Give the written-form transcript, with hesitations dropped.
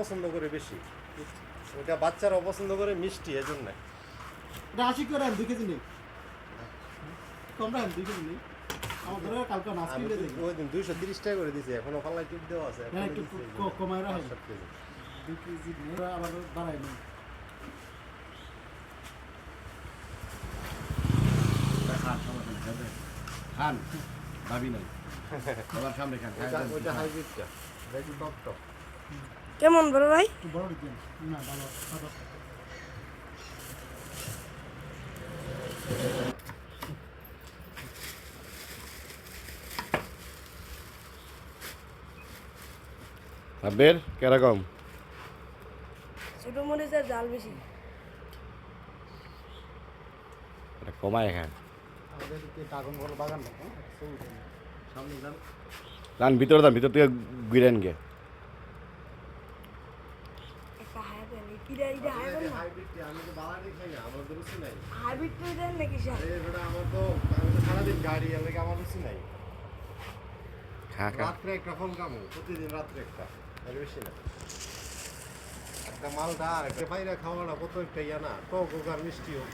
পছন্দ করে বেশি, ওটা বাচ্চারা পছন্দ করে মিষ্টি, এজন্য। এটা 80 করে 2 কেজি নেই, তোমরা 2 কেজি নেই আমার ধরে কালকে মাছ আমি কিনে দেই। ওই দিন 230 টাকা করে দিছি, এখনো পাল্লায় টিপ দেওয়া আছে, হ্যাঁ, একটু কমায় রাখো। 7 কেজি। 2 কেজি নেই, ওরা আবার বাড়ায় নেই। খান ভাবি নাই আবার সামনে খান ওইটা হাইব্রিডটা, এটা একটু টক টক। কেমন বড় ভাই? একটু বড় দিন না, ভালো সাদা। আবের কিরকম? ছোট মরিচের জাল বেশি। এটা কমায় খান। আমাদের কি ড্রাগন ফল বাগান না, সামনে যান। যান ভিতরে যান, ভিতর থেকে ঘুরেন গে। একটা হাইব্রিড কিরা ইটা হাইব্রিড না, হাইব্রিডটা আমি তো বালাটি খাই না, আমার তো রুচি নাই। হাইব্রিড তো দেন নাকি স্যার? আরে বেটা, আমি তো সারাদিন গাড়ি, এর লাগে আমার রুচি নাই। খা খা। রাত্রে একটা ফল খাবো, প্রতিদিন রাত্রে একটা, এর বেশি না। একটা মালটা আর একটা বাইরে খাওয়াটা কত একটা ইয়া না, টক হোক আর মিষ্টি হোক।